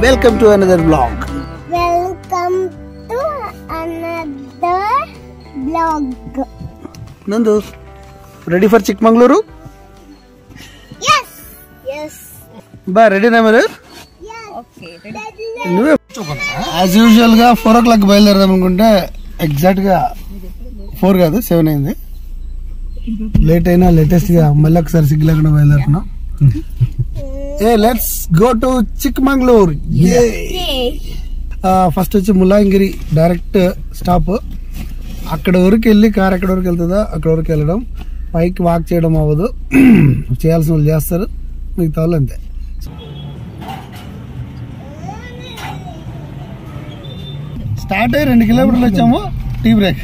welcome to another vlog. Welcome to another vlog. Nandu, ready for Chikmagaluru? Yes. Yes. Ba, ready na mere? Yes. Okay. As usual ga 4 o'clock బయలుదేరదాం అనుకుంటే exact గా 4 కాదు 7 అయింది. Late అయినా latest గా మళ్ళీ ఒకసారి సిగ్గులేకుండా బయలుదేరుతున్నాం. Let's go to Chikmagalur. First వచ్చి ముల్లాంగిరి డైరెక్ట్ స్టాప్. అక్కడ వరకు వెళ్ళి కార్ ఎక్కడ వరకు వెళ్తుందో అక్కడ వరకు వెళ్ళడం. పైకి వాక్ చేయడం అవ్వదు, చేయాల్సిన వాళ్ళు చేస్తారు, మిగతా వాళ్ళు అంతే. స్టార్ట్ అయ్యి 2 కిలోమీటర్లు వచ్చాము, టీ బ్రేక్.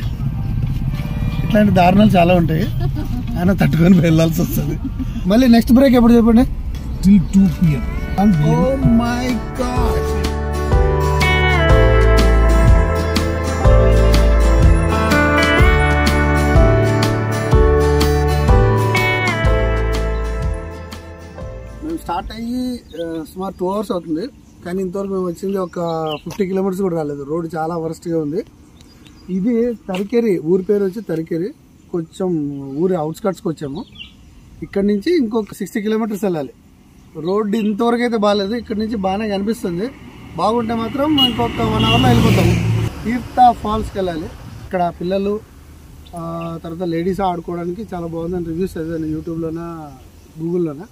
ఇట్లాంటి దారుణాలు చాలా ఉంటాయి, ఆయన తట్టుకొని వెళ్ళాల్సి వస్తుంది. మళ్ళీ నెక్స్ట్ బ్రేక్ ఎప్పుడు చెప్పండి? Till 2 PM. Oh my God. మేము స్టార్ట్ అయ్యి సుమారు 2 hours అవుతుంది, కానీ ఇంతవరకు మేము వచ్చింది ఒక 50 kilometers కూడా రాలేదు. రోడ్ చాలా వరస్ట్గా ఉంది. ఇది తరికేరి, ఊరి పేరు వచ్చి తరికేరి. కొంచెం ఊరి అవుట్స్కట్స్కి వచ్చాము. ఇక్కడ నుంచి ఇంకొక 60 kilometers వెళ్ళాలి. రోడ్డు ఇంతవరకు అయితే బాగాలేదు, ఇక్కడ నుంచి బాగానే కనిపిస్తుంది. బాగుంటే మాత్రం ఇంకొక 1 hourలో వెళ్ళిపోతాము. తీర్థ ఫాల్స్కి వెళ్ళాలి. ఇక్కడ పిల్లలు తర్వాత లేడీస్ ఆడుకోవడానికి చాలా బాగుందని రివ్యూస్ చదివాను యూట్యూబ్లోనా గూగుల్లోనా.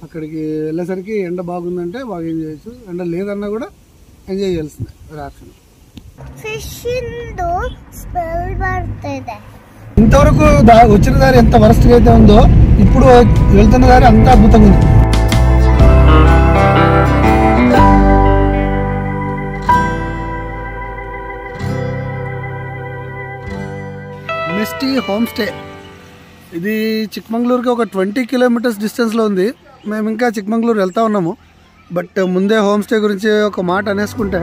అక్కడికి వెళ్ళేసరికి ఎండ బాగుందంటే బాగా ఎంజాయ్ చేయొచ్చు, ఎండ లేదన్నా కూడా ఎంజాయ్ చేయాల్సిందే. ఆప్షన్ ఇంతవరకు వచ్చిన దారి ఎంత వరస్ట్గా అయితే ఉందో, ఇప్పుడు వెళ్తున్న దారి అంత అద్భుతంగా ఉంది. Misty home stay. ఇది చిక్మంగళూరుకి ఒక 20 kilometers డిస్టెన్స్లో ఉంది. మేము ఇంకా చిక్మంగళూరు వెళ్తా ఉన్నాము. బట్ ముందే హోమ్ స్టే గురించి ఒక మాట అనేసుకుంటే,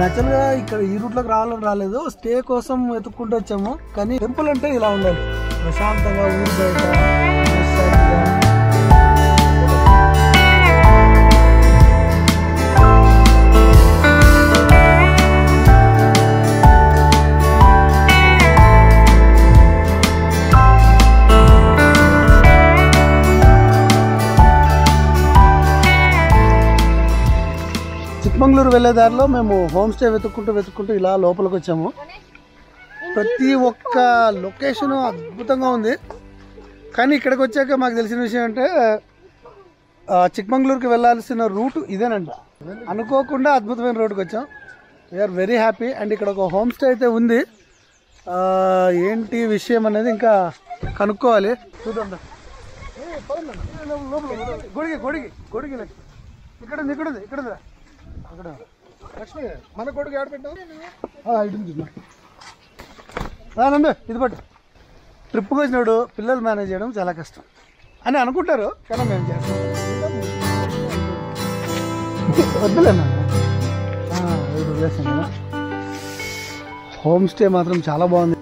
యాక్చువల్గా ఇక్కడ ఈ రూట్లోకి రాలేదు, స్టే కోసం వెతుక్కుంటూ వచ్చాము. కానీ టెంపుల్ అంటే ఇలా ఉండాలి, ప్రశాంతంగా ఊరు బయట. చిక్మంగళూరు వెళ్ళే దారిలో మేము హోమ్ స్టే వెతుక్కుంటూ ఇలా లోపలికి వచ్చాము. ప్రతి ఒక్క లొకేషన్ అద్భుతంగా ఉంది. కానీ ఇక్కడికి వచ్చాక మాకు తెలిసిన విషయం అంటే, చిక్మంగళూరుకి వెళ్ళాల్సిన రూట్ ఇదేనంట. అనుకోకుండా అద్భుతమైన రోడ్డుకి వచ్చాం. We are very happy. అండ్ ఇక్కడ ఒక హోమ్ స్టే అయితే ఉంది. ఏంటి విషయం అనేది ఇంకా కనుక్కోవాలి. చూద్దాం. గొడిగి ఇక్కడ ఉంది. అక్కడ లక్ష్మి మన కొడుకు ఆడ పెట్టావు. ఇది పట్టు. ట్రిప్కి వచ్చినాడు పిల్లలు మేనేజ్ చేయడం చాలా కష్టం అని అనుకుంటారు, కానీ మేము చేస్తాం. వద్దులేనా కదా. హోమ్ స్టే మాత్రం చాలా బాగుంది.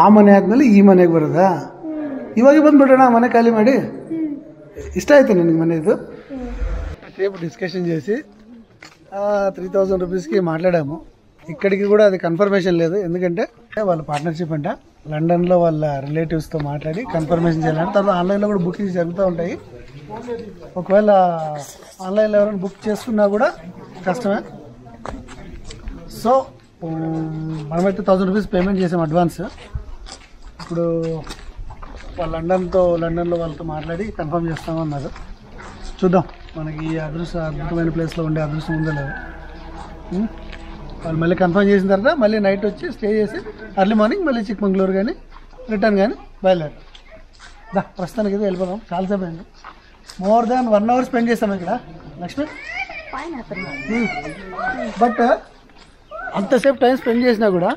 ಆ ಮನೆ ಆದ್ಮೇಲೆ ಈ ಮನೆಗೆ ಬರೋದಾ? ಇವಾಗ ಬಂದ್ಬಿಡೋಣ ಮನೆ ಖಾಲಿ ಮಾಡಿ. ಇಷ್ಟ ಆಯ್ತು ನಿನಗೆ ಮನೆ? ಇದು సేపు డిస్కషన్ చేసి 3000 రూపీస్కి మాట్లాడాము. ఇక్కడికి కూడా అది కన్ఫర్మేషన్ లేదు, ఎందుకంటే వాళ్ళ పార్ట్నర్షిప్ అంట. లండన్లో వాళ్ళ రిలేటివ్స్తో మాట్లాడి కన్ఫర్మేషన్ చేయాలంటే, తర్వాత ఆన్లైన్లో కూడా బుకింగ్స్ జరుగుతూ ఉంటాయి. ఒకవేళ ఆన్లైన్లో ఎవరైనా బుక్ చేసుకున్నా కూడా కష్టమే. సో మనమైతే 1000 రూపీస్ పేమెంట్ చేసాం అడ్వాన్స్. ఇప్పుడు లండన్లో వాళ్ళతో మాట్లాడి కన్ఫర్మ్ చేస్తామన్నారు. చూద్దాం మనకి ఈ అద్భుతమైన ప్లేస్లో ఉండే అదృష్టం ఉందో లేదు. వాళ్ళు మళ్ళీ కన్ఫర్మ్ చేసిన తర్వాత మళ్ళీ నైట్ వచ్చి స్టే చేసి ఎర్లీ మార్నింగ్ మళ్ళీ చిక్మంగళూరు కానీ రిటర్న్ కానీ బయలుదేరాం. ప్రస్తుతానికి అయితే వెళ్ళిపోదాం. చాలాసేపు అయింది. మోర్ దాన్ 1 hour స్పెండ్ చేస్తాం ఇక్కడ లక్ష్మి. బట్ అంతసేపు టైం స్పెండ్ చేసినా కూడా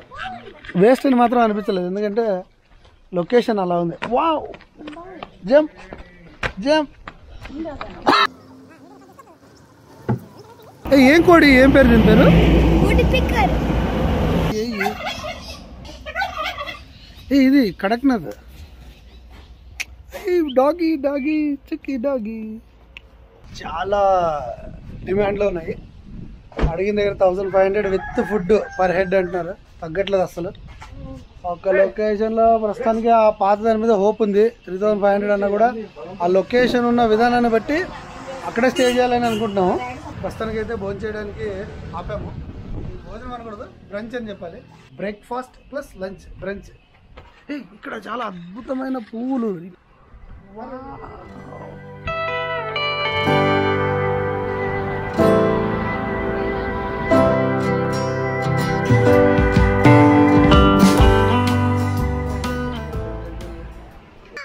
వేస్ట్ అని మాత్రం అనిపించలేదు. ఎందుకంటే లొకేషన్ అలా ఉంది. Wow, jump jump. ఏం కోడి, ఏం పేరు దీని పేరు? ఇది Kadaknath. Doggy doggy chikki doggy చాలా డిమాండ్లో ఉన్నాయి. అడిగిన దగ్గర 1500 విత్ ఫుడ్ పర్ హెడ్ అంటున్నారు. తగ్గట్లేదు అసలు. ఒక లొకేషన్లో ప్రస్తుతానికి ఆ పాత దాని మీద హోప్ ఉంది. 3500 అన్నా కూడా ఆ లొకేషన్ ఉన్న విధానాన్ని బట్టి అక్కడే స్టే చేయాలని అనుకుంటున్నాము. ప్రస్తుతానికి అయితే భోజనం చేయడానికి ఆపాము. భోజనం అనకూడదు, బ్రంచ్ అని చెప్పాలి. Breakfast plus lunch branch. ఇక్కడ చాలా అద్భుతమైన పువ్వులు.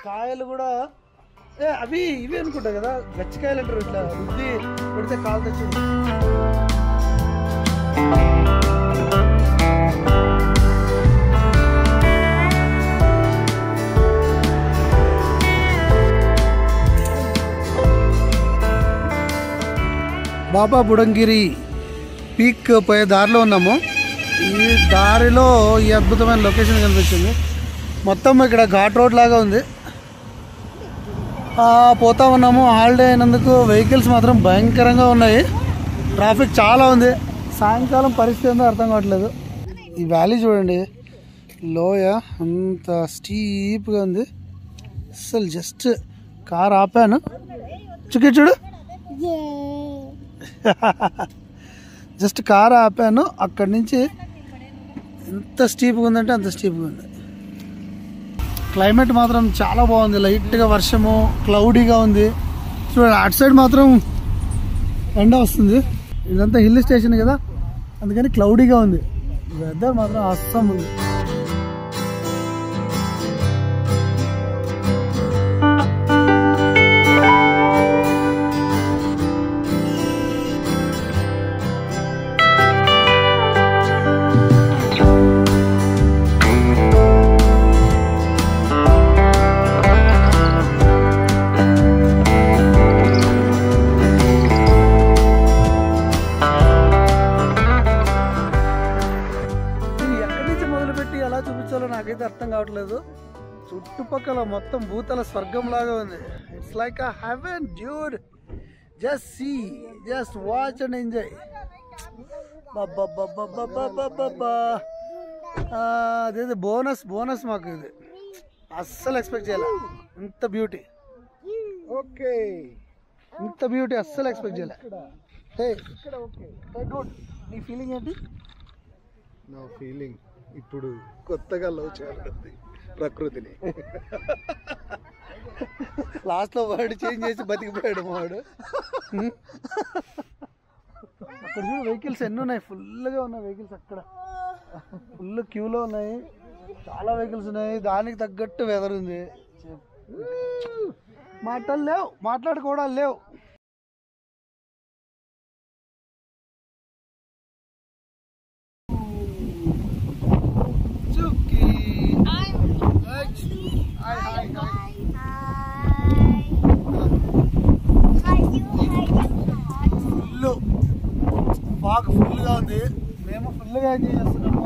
కాయలు కూడా అవి ఇవి అనుకుంటా కదా, గచ్చికాయలు అంటారు. ఇట్లా రుద్ది పెడితే కాలు తెచ్చి. బాబా బుడంగిరి పీక్ పోయే దారిలో ఉన్నాము. ఈ దారిలో ఈ అద్భుతమైన లొకేషన్ కనిపించింది. మొత్తం ఇక్కడ ఘాట్ రోడ్ లాగా ఉంది. పోతా ఉన్నాము. హాలిడే అయినందుకు వెహికల్స్ మాత్రం భయంకరంగా ఉన్నాయి. ట్రాఫిక్ చాలా ఉంది. సాయంకాలం పరిస్థితి ఏందో అర్థం కావట్లేదు. ఈ వ్యాలీ చూడండి, లోయ అంత స్టీప్గా ఉంది. అసలు జస్ట్ కార్ ఆపాను, చూడు జస్ట్ కార్ ఆపాను, అక్కడి నుంచి ఎంత స్టీప్గా ఉందంటే అంత స్టీప్గా ఉంది. క్లైమేట్ మాత్రం చాలా బాగుంది. లైట్గా వర్షము, క్లౌడీగా ఉంది. చూడండి అటు సైడ్ మాత్రం ఎండ వస్తుంది. ఇదంతా హిల్ స్టేషన్ కదా, అందుకని క్లౌడీగా ఉంది. వెదర్ మాత్రం అస్సం ఉంది. నాకైతే అర్థం కావట్లేదు. చుట్టుపక్కల మొత్తం భూతల స్వర్గం లాగా ఉంది. It's like a heaven dude. Just see, just watch and enjoy. అదేది బోనస్ మాకు ఇది అస్సలు ఎక్స్పెక్ట్ చేయాలి. ఇంత బ్యూటీ, ఓకే, ఇంత బ్యూటీ అస్సలు ఎక్స్పెక్ట్ చేయాలి. నీ ఫీలింగ్ ఏంటి? నా ఫీలింగ్ ఇప్పుడు కొత్తగా లవ్ చేయాలి ప్రకృతిని. లాస్ట్ లో వర్డ్ చేంజ్ చేసి బతికిపోయాడు వాడు. అక్కడ చూడు వెహికల్స్ ఎన్ని ఉన్నాయి, ఫుల్గా ఉన్నాయి వెహికల్స్. అక్కడ ఫుల్ క్యూలో ఉన్నాయి, చాలా వెహికల్స్ ఉన్నాయి. దానికి తగ్గట్టు వెదర్ ఉంది. మాటలు లేవు, మాట్లాడుకోవడాలు లేవు. ఫాగ్ ఫుల్గా ఉంది. మేము ఫుల్గా ఎంజాయ్ చేస్తున్నాము.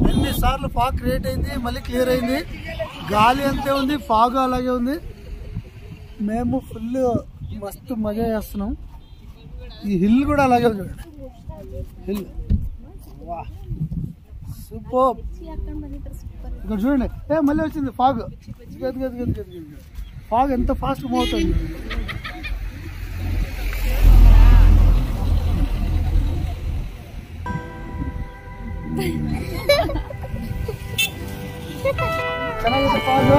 ఎన్నిసార్లు ఫాగ్ క్రియేట్ అయింది, మళ్ళీ క్లియర్ అయింది. గాలి అంతే ఉంది, ఫాగ్ అలాగే ఉంది. మేము ఫుల్ మస్తు మజా చేస్తున్నాం. ఈ హిల్ కూడా అలాగే ఉంది చూడండి, హిల్. వా సూపర్. ఇక్కడ చూడండి, మళ్ళీ వచ్చింది ఫాగ్. ఫాగ్ ఎంత ఫాస్ట్ మూవ్ అవుతుంది. ಚೆನ್ನಾಗಿದೆ ಫಾಗ್.